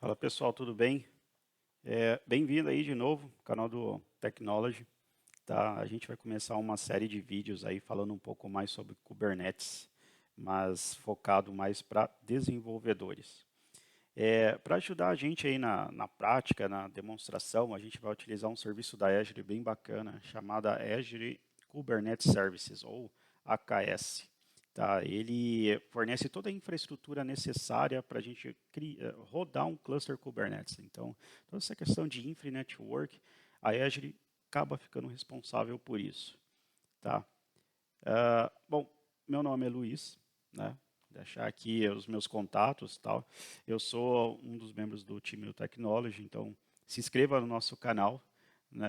Fala pessoal, tudo bem? Bem-vindo aí de novo, canal do Technology, tá? A gente vai começar uma série de vídeos aí falando um pouco mais sobre Kubernetes, mas focado mais para desenvolvedores. Para ajudar a gente aí na prática, na demonstração, a gente vai utilizar um serviço da Azure bem bacana, chamada Azure Kubernetes Services, ou AKS. Tá? Ele fornece toda a infraestrutura necessária para a gente rodar um cluster Kubernetes. Então, toda essa questão de infra e network, a Azure acaba ficando responsável por isso. Tá? Bom, meu nome é Luiz, né? Deixar aqui os meus contatos e tal. Eu sou um dos membros do time do Technology, então se inscreva no nosso canal, né?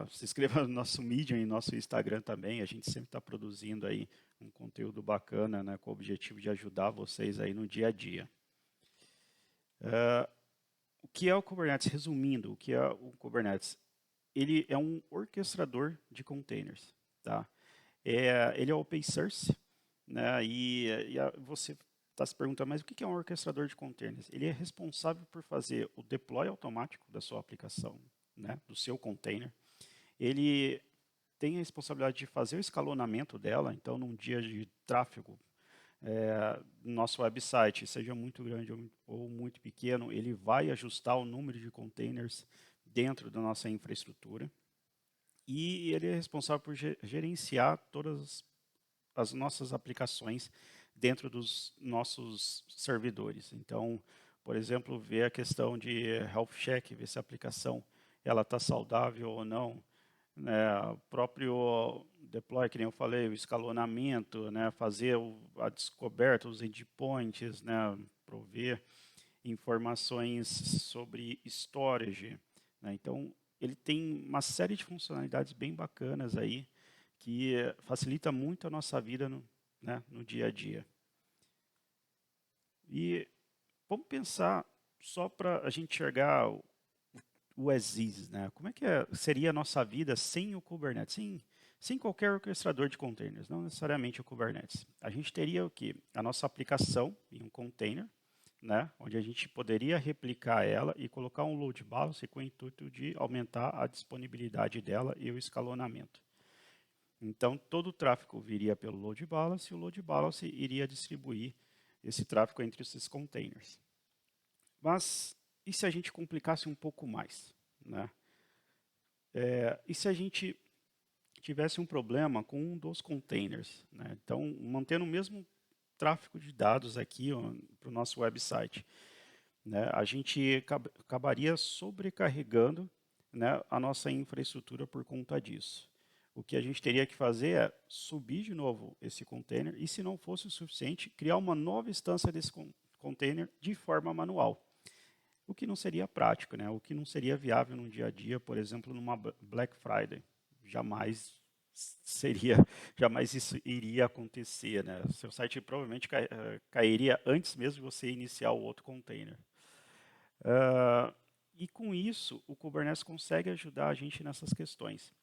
Se inscreva no nosso Medium e no nosso Instagram também. A gente sempre está produzindo aí um conteúdo bacana, né? Com o objetivo de ajudar vocês aí no dia a dia. O que é o Kubernetes? Resumindo, o que é o Kubernetes? Ele é um orquestrador de containers, tá? Ele é open source, né? Você está se perguntando, mas o que é um orquestrador de containers? Ele é responsável por fazer o deploy automático da sua aplicação, né? Do seu container. Ele tem a responsabilidade de fazer o escalonamento dela, então num dia de tráfego, nosso website, seja muito grande ou muito pequeno, ele vai ajustar o número de containers dentro da nossa infraestrutura. E ele é responsável por gerenciar todas as nossas aplicações dentro dos nossos servidores. Então, por exemplo, ver a questão de health check, ver se a aplicação ela está saudável ou não, né? O próprio deploy, que nem eu falei, o escalonamento, né? Fazer a descoberta, os endpoints, né? Prover informações sobre storage, né? Então, ele tem uma série de funcionalidades bem bacanas aí, que facilita muito a nossa vida no dia a dia. E vamos pensar só para a gente enxergar o as is, né? Como é que seria a nossa vida sem o Kubernetes, sem qualquer orquestrador de containers, não necessariamente o Kubernetes. A gente teria o quê? A nossa aplicação em um container, né? Onde a gente poderia replicar ela e colocar um load balance com o intuito de aumentar a disponibilidade dela e o escalonamento. Então, todo o tráfego viria pelo load balance e o load balance iria distribuir esse tráfego entre esses containers. Mas e se a gente complicasse um pouco mais, né? E se a gente tivesse um problema com um dos containers, né? Então, mantendo o mesmo tráfego de dados aqui para o nosso website, né? A gente acabaria sobrecarregando, né, a nossa infraestrutura por conta disso. O que a gente teria que fazer é subir de novo esse container e, se não fosse o suficiente, criar uma nova instância desse container de forma manual. O que não seria prático, né? O que não seria viável no dia a dia, por exemplo, numa Black Friday. Jamais seria, jamais isso iria acontecer, né? Seu site provavelmente cairia antes mesmo de você iniciar o outro container. E com isso, o Kubernetes consegue ajudar a gente nessas questões.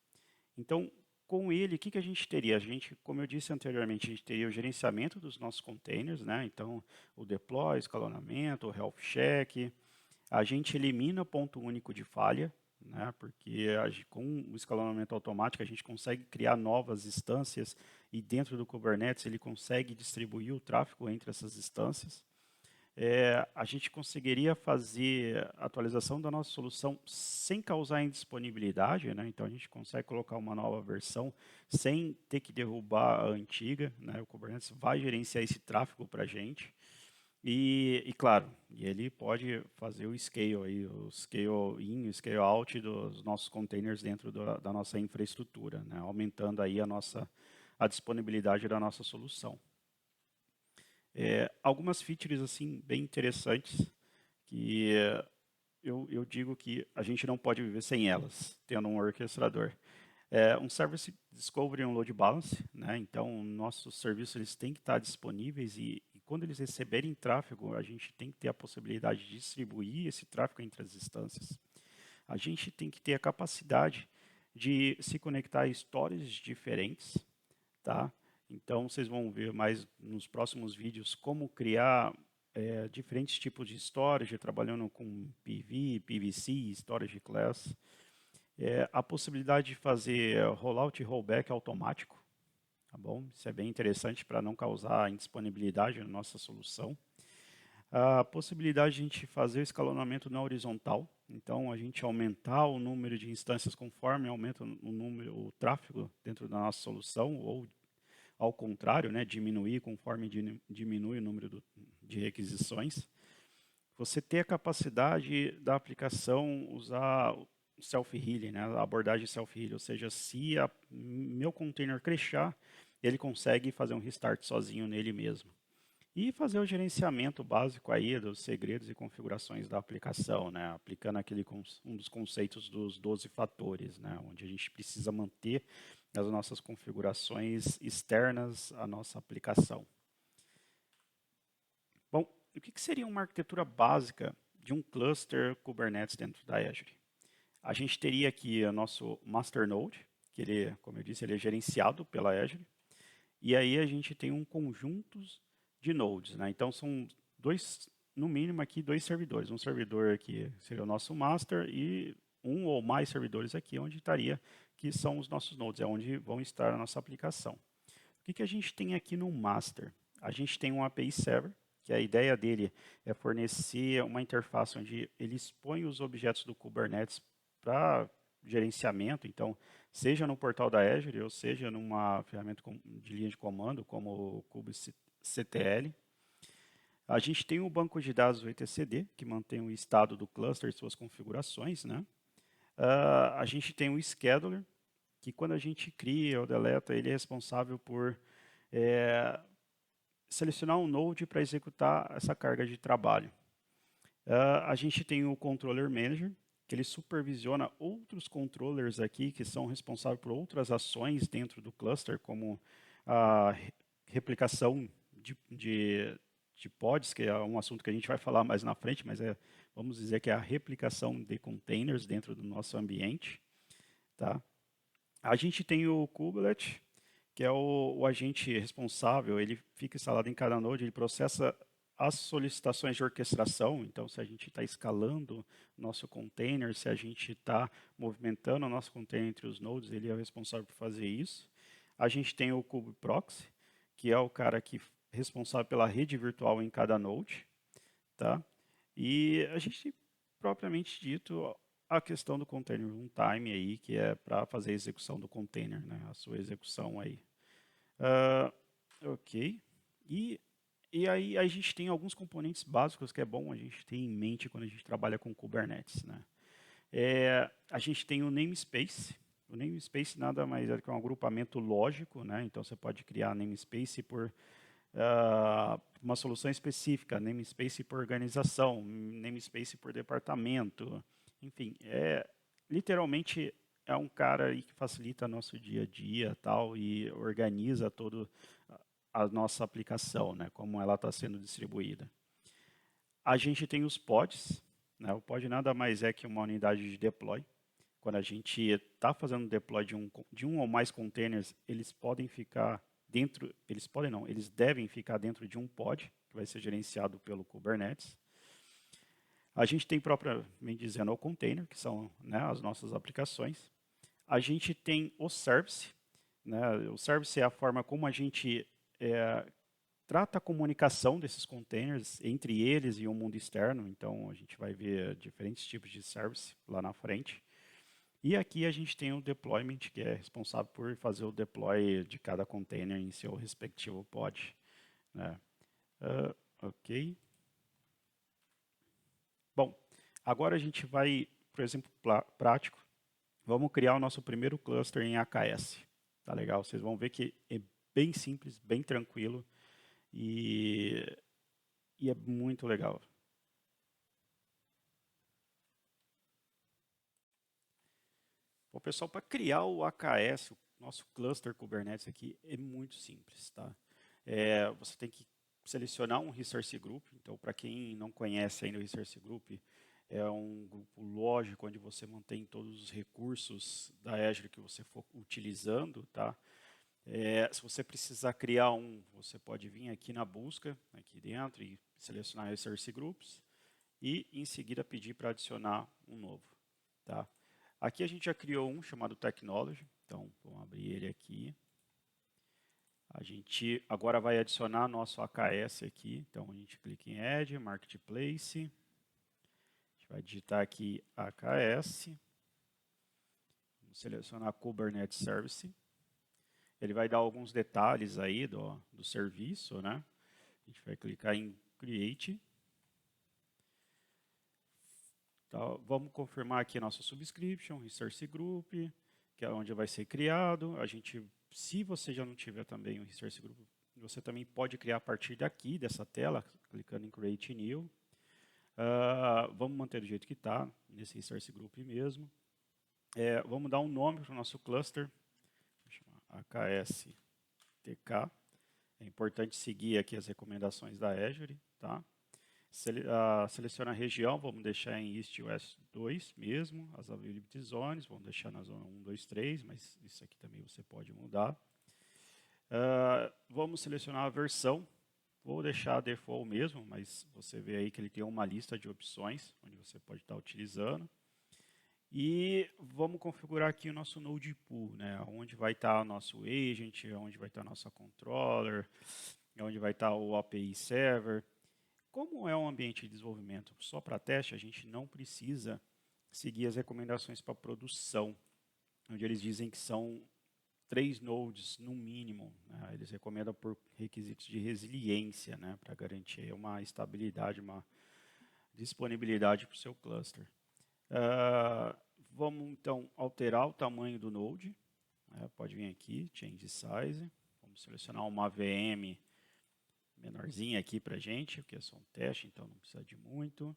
Então, com ele, o que a gente teria? A gente, como eu disse anteriormente, a gente teria o gerenciamento dos nossos containers, né? Então, o deploy, escalonamento, o health check. A gente elimina ponto único de falha, né? Porque com o escalonamento automático a gente consegue criar novas instâncias e dentro do Kubernetes ele consegue distribuir o tráfego entre essas instâncias. A gente conseguiria fazer a atualização da nossa solução sem causar indisponibilidade, né? Então a gente consegue colocar uma nova versão sem ter que derrubar a antiga, né? O Kubernetes vai gerenciar esse tráfego para a gente. Claro, ele pode fazer o scale in, o scale out dos nossos containers dentro da nossa infraestrutura, né? Aumentando aí a disponibilidade da nossa solução. Algumas features assim bem interessantes que eu digo que a gente não pode viver sem elas, tendo um orquestrador. Um Service Discovery e um Load Balance, né? Então, nossos serviços eles têm que estar disponíveis e quando eles receberem tráfego, a gente tem que ter a possibilidade de distribuir esse tráfego entre as instâncias. A gente tem que ter a capacidade de se conectar a stories diferentes, tá? Então, vocês vão ver mais nos próximos vídeos como criar diferentes tipos de storage, trabalhando com PV, PVC, storage class. A possibilidade de fazer rollout e rollback automático, tá bom? Isso é bem interessante para não causar indisponibilidade na nossa solução. A possibilidade de a gente fazer o escalonamento na horizontal, então a gente aumentar o número de instâncias conforme aumenta o tráfego dentro da nossa solução, ou ao contrário, né, diminuir conforme diminui o número de requisições. Você ter a capacidade da aplicação usar o self-healing, né, a abordagem self-healing, ou seja, se meu container crashar, ele consegue fazer um restart sozinho nele mesmo. E fazer o gerenciamento básico aí dos segredos e configurações da aplicação, né? Aplicando um dos conceitos dos 12 fatores, né? Onde a gente precisa manter as nossas configurações externas à nossa aplicação. Bom, o que seria uma arquitetura básica de um cluster Kubernetes dentro da Azure? A gente teria aqui o nosso master node, que ele, como eu disse, ele é gerenciado pela Azure. E aí a gente tem um conjunto de nodes, né? Então são no mínimo aqui, dois servidores. Um servidor aqui seria o nosso master e um ou mais servidores aqui onde estaria, que são os nossos nodes, é onde vão estar a nossa aplicação. O que a gente tem aqui no master? A gente tem um API server, que a ideia dele é fornecer uma interface onde ele expõe os objetos do Kubernetes para gerenciamento, então, seja no portal da Azure ou seja numa ferramenta de linha de comando, como o kubectl. A gente tem o banco de dados, o etcd, que mantém o estado do cluster e suas configurações, né? A gente tem o scheduler, que quando a gente cria ou deleta, ele é responsável por selecionar um node para executar essa carga de trabalho. A gente tem o controller manager, que ele supervisiona outros controllers aqui que são responsáveis por outras ações dentro do cluster, como a replicação de pods, que é um assunto que a gente vai falar mais na frente, mas vamos dizer que é a replicação de containers dentro do nosso ambiente. Tá? A gente tem o kubelet, que é o agente responsável, ele fica instalado em cada node, ele processa as solicitações de orquestração, então se a gente está escalando nosso container, se a gente está movimentando o nosso container entre os nodes, ele é o responsável por fazer isso. A gente tem o kubeproxy, que é o cara que é responsável pela rede virtual em cada node, tá? E a gente, propriamente dito, a questão do container runtime aí, que é para fazer a execução do container, né? A sua execução aí. Ok. E aí a gente tem alguns componentes básicos que é bom a gente ter em mente quando a gente trabalha com Kubernetes, né? A gente tem o namespace. O namespace nada mais é que um agrupamento lógico, né? Então você pode criar namespace por uma solução específica, namespace por organização, namespace por departamento, enfim, literalmente é um cara aí que facilita nosso dia a dia tal e organiza todo a nossa aplicação, né, como ela está sendo distribuída. A gente tem os pods, né, o pod nada mais é que uma unidade de deploy. Quando a gente está fazendo deploy de um ou mais containers, eles podem ficar dentro, eles devem ficar dentro de um pod, que vai ser gerenciado pelo Kubernetes. A gente tem propriamente dizendo o container, que são, né, as nossas aplicações. A gente tem o service, né, o service é a forma como a gente trata a comunicação desses containers entre eles e o mundo externo, então a gente vai ver diferentes tipos de service lá na frente. E aqui a gente tem o deployment, que é responsável por fazer o deploy de cada container em seu respectivo pod. Né? Ok. Bom, agora a gente vai, por exemplo, prático. Vamos criar o nosso primeiro cluster em AKS. Tá legal? Vocês vão ver que é bem simples, bem tranquilo e é muito legal. Bom, pessoal, para criar o AKS, o nosso cluster Kubernetes aqui, é muito simples, tá? Você tem que selecionar um Resource Group. Então, para quem não conhece ainda o Resource Group, é um grupo lógico onde você mantém todos os recursos da Azure que você for utilizando, tá? Se você precisar criar você pode vir aqui na busca, aqui dentro, e selecionar Resource Groups, e em seguida pedir para adicionar um novo. Tá? Aqui a gente já criou um chamado Technology, então vamos abrir ele aqui. A gente agora vai adicionar nosso AKS aqui, então a gente clica em Add, Marketplace, a gente vai digitar aqui AKS, vamos selecionar Kubernetes Service, ele vai dar alguns detalhes aí do serviço, né? A gente vai clicar em Create. Então, vamos confirmar aqui a nossa subscription, Resource Group, que é onde vai ser criado. Se você já não tiver também um Resource Group, você também pode criar a partir daqui, dessa tela, clicando em Create New. Vamos manter do jeito que está, nesse Resource Group mesmo. Vamos dar um nome para o nosso cluster, vou chamar AKS-TK. É importante seguir aqui as recomendações da Azure, tá? Seleciona a região, vamos deixar em East e West 2 mesmo, as Availability Zones, vamos deixar na zona 1, 2, 3, mas isso aqui também você pode mudar. Vamos selecionar a versão, vou deixar a default mesmo, mas você vê aí que ele tem uma lista de opções, onde você pode estar utilizando. E vamos configurar aqui o nosso Node Pool, né? Onde vai estar o nosso agent, onde vai estar a nossa controller, onde vai estar o API Server. Como é um ambiente de desenvolvimento só para teste, a gente não precisa seguir as recomendações para produção, onde eles dizem que são 3 nodes no mínimo. Né? Eles recomendam por requisitos de resiliência, né? Para garantir uma estabilidade, uma disponibilidade para o seu cluster. Vamos então alterar o tamanho do node. Né? Pode vir aqui, Change Size. Vamos selecionar uma VM menorzinha aqui para a gente, porque é só um teste, então não precisa de muito.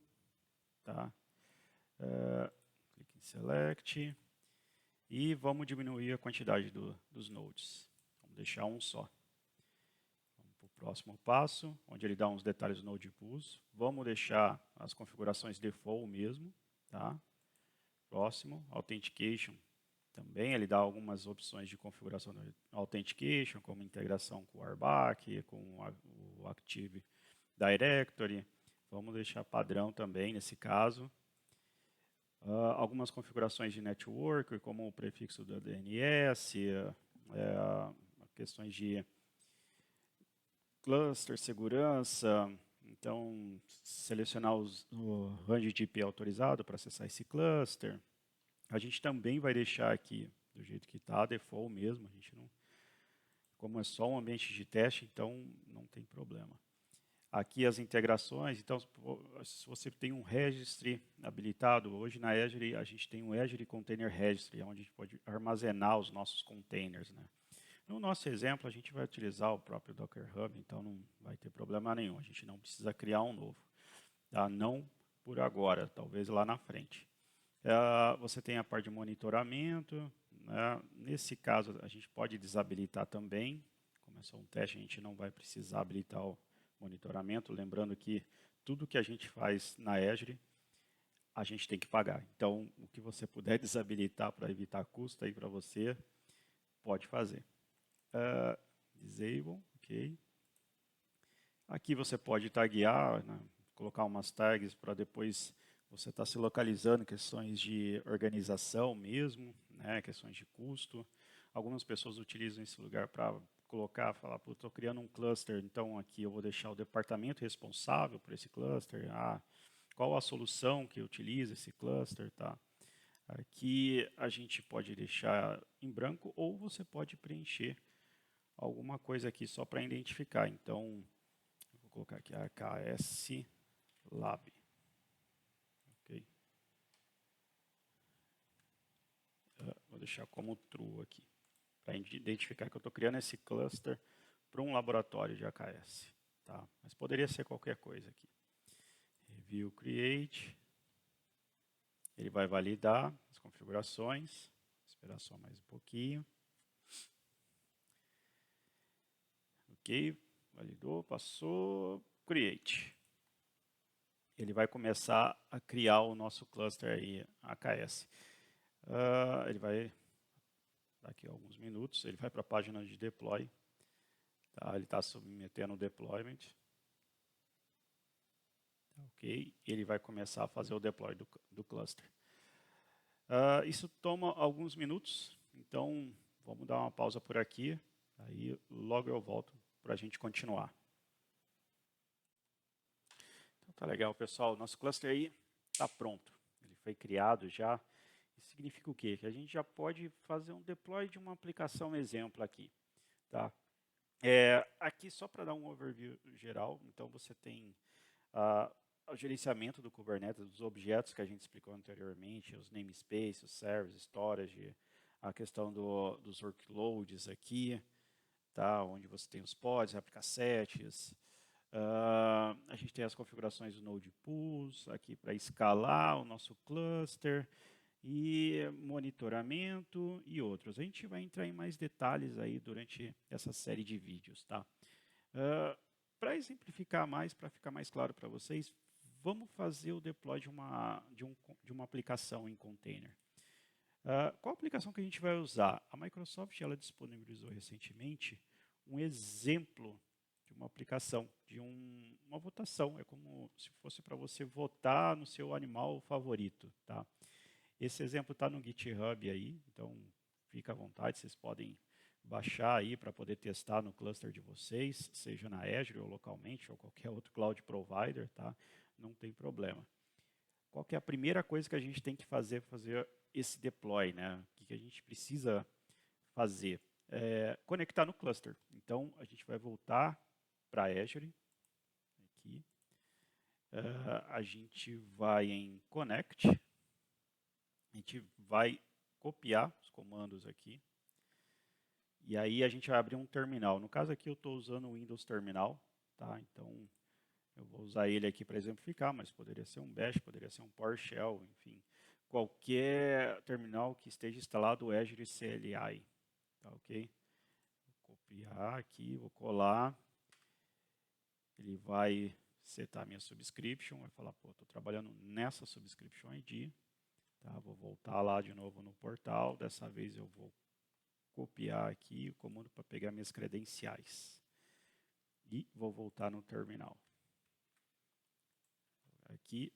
Tá? Clique em Select. E vamos diminuir a quantidade dos nodes. Vamos deixar um só. Vamos para o próximo passo, onde ele dá uns detalhes do Node Pools. Vamos deixar as configurações default mesmo. Tá? Próximo, Authentication. Também ele dá algumas opções de configuração do Authentication, como integração com o RBAC, com o Active Directory. Vamos deixar padrão também nesse caso. Algumas configurações de network, como o prefixo da DNS, questões de cluster, segurança. Então, selecionar o range de IP autorizado para acessar esse cluster. A gente também vai deixar aqui do jeito que está, default mesmo. A gente não, como é só um ambiente de teste, então não tem problema. Aqui as integrações, então se você tem um registry habilitado, hoje na Azure a gente tem um Azure Container Registry, onde a gente pode armazenar os nossos containers. Né? No nosso exemplo, a gente vai utilizar o próprio Docker Hub, então não vai ter problema nenhum, a gente não precisa criar um novo. Tá? Não por agora, talvez lá na frente. Você tem a parte de monitoramento, né? Nesse caso a gente pode desabilitar também, como é só um teste, a gente não vai precisar habilitar o monitoramento, lembrando que tudo que a gente faz na Azure, a gente tem que pagar. Então, o que você puder desabilitar para evitar custo aí para você, pode fazer. Disable, ok. Aqui você pode taguear, né? Colocar umas tags para depois você estar se localizando em questões de organização mesmo, né? Questões de custo. Algumas pessoas utilizam esse lugar para colocar, falar, estou criando um cluster, então aqui eu vou deixar o departamento responsável por esse cluster, qual a solução que utiliza esse cluster, tá? Aqui a gente pode deixar em branco ou você pode preencher alguma coisa aqui só para identificar. Então, vou colocar aqui AKS Lab. Okay. Vou deixar como true aqui, para identificar que eu estou criando esse cluster para um laboratório de AKS. Tá? Mas poderia ser qualquer coisa aqui. Review Create. Ele vai validar as configurações. Vou esperar só mais um pouquinho. Ok, validou, passou. Create. Ele vai começar a criar o nosso cluster aí, AKS. Ele vai daqui a alguns minutos, ele vai para a página de deploy, tá? Ele está submetendo o deployment, ok? Ele vai começar a fazer o deploy do cluster. Isso toma alguns minutos, então vamos dar uma pausa por aqui, aí logo eu volto para a gente continuar. Então tá legal, pessoal, nosso cluster aí está pronto, ele foi criado já. Isso significa o quê? Que a gente já pode fazer um deploy de uma aplicação exemplo aqui, tá? Aqui só para dar um overview geral, então você tem o gerenciamento do Kubernetes, dos objetos que a gente explicou anteriormente, os namespaces, os servers, storage, a questão dos workloads aqui, tá? Onde você tem os pods, replica-sets. A gente tem as configurações do Node Pools aqui para escalar o nosso cluster e monitoramento e outros. A gente vai entrar em mais detalhes aí durante essa série de vídeos, tá? Para exemplificar mais, para ficar mais claro para vocês, vamos fazer o deploy de uma aplicação em container. Qual aplicação que a gente vai usar? A Microsoft ela disponibilizou recentemente um exemplo de uma aplicação, de uma votação. É como se fosse para você votar no seu animal favorito, tá? Esse exemplo está no GitHub aí, então fica à vontade, vocês podem baixar aí para poder testar no cluster de vocês, seja na Azure ou localmente, ou qualquer outro cloud provider, tá? Não tem problema. Qual que é a primeira coisa que a gente tem que fazer esse deploy, né? O que a gente precisa fazer? Conectar no cluster. Então, a gente vai voltar para a Azure, aqui. A gente vai em Connect, a gente vai copiar os comandos aqui, e aí a gente vai abrir um terminal. No caso aqui eu estou usando o Windows Terminal, tá? Então eu vou usar ele aqui para exemplificar, mas poderia ser um Bash, poderia ser um PowerShell, enfim, qualquer terminal que esteja instalado o Azure CLI, tá ok? Vou copiar aqui, vou colar, ele vai setar minha subscription, vai falar, pô, estou trabalhando nessa subscription ID, tá? Vou voltar lá de novo no portal, dessa vez eu vou copiar aqui o comando para pegar minhas credenciais. E vou voltar no terminal. Aqui.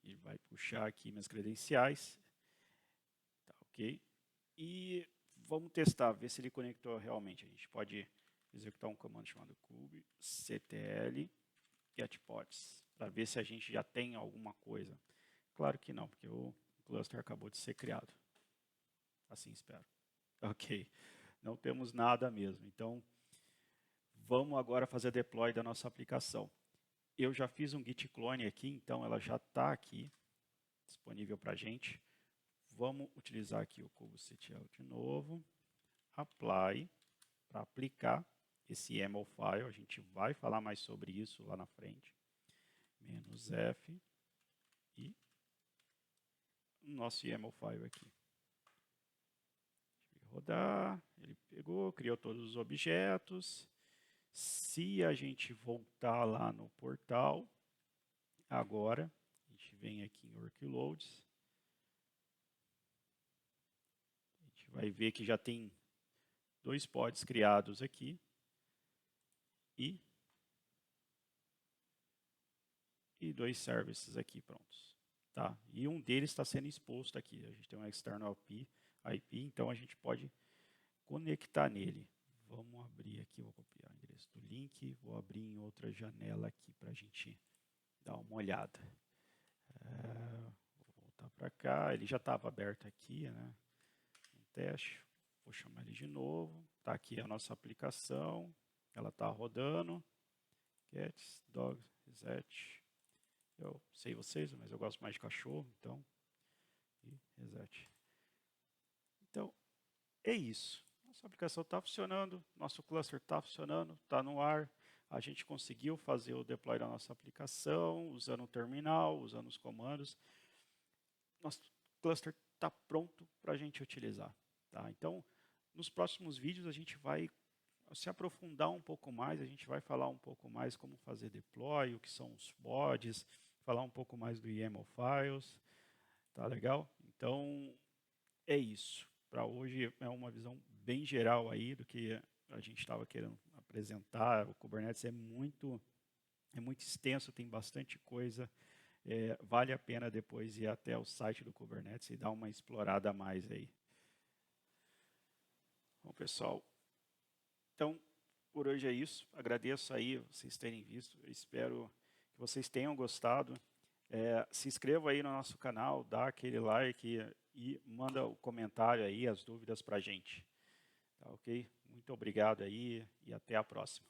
E vai puxar aqui minhas credenciais. Tá ok? E vamos testar, ver se ele conectou realmente. A gente pode executar um comando chamado kubectl getpods, para ver se a gente já tem alguma coisa. Claro que não, porque o cluster acabou de ser criado. Assim espero. Ok, não temos nada mesmo. Então, vamos agora fazer deploy da nossa aplicação. Eu já fiz um git clone aqui, então ela já está aqui, disponível para a gente. Vamos utilizar aqui o kubectl de novo. Apply, para aplicar esse YAML file. A gente vai falar mais sobre isso lá na frente. -f e o nosso YAML file aqui. Rodar, ele pegou, criou todos os objetos. Se a gente voltar lá no portal, agora, a gente vem aqui em Workloads, a gente vai ver que já tem 2 pods criados aqui e 2 services aqui prontos. Tá? E um deles está sendo exposto aqui. A gente tem um external IP, então a gente pode conectar nele. Vamos abrir aqui, vou copiar o endereço do link, vou abrir em outra janela aqui para a gente dar uma olhada. Vou voltar para cá, ele já estava aberto aqui, né? Um teste, vou chamar ele de novo. Está aqui a nossa aplicação, ela está rodando. Cats, dogs, reset. Eu sei vocês, mas eu gosto mais de cachorro, então. E reset. Então, é isso. Nossa aplicação está funcionando, nosso cluster está funcionando, está no ar. A gente conseguiu fazer o deploy da nossa aplicação, usando o terminal, usando os comandos. Nosso cluster está pronto para a gente utilizar. Tá? Então, nos próximos vídeos a gente vai se aprofundar um pouco mais, a gente vai falar um pouco mais como fazer deploy, o que são os pods, falar um pouco mais do YAML files. Tá legal? Então, é isso. para hoje é uma visão bem geral aí do que a gente estava querendo apresentar. O Kubernetes é muito extenso, tem bastante coisa. Vale a pena depois ir até o site do Kubernetes e dar uma explorada a mais aí. Bom, pessoal, então por hoje é isso. Agradeço aí vocês terem visto. Eu espero que vocês tenham gostado. Se inscreva aí no nosso canal, dá aquele like e manda o comentário aí, as dúvidas para a gente. Tá ok? Muito obrigado aí e até a próxima.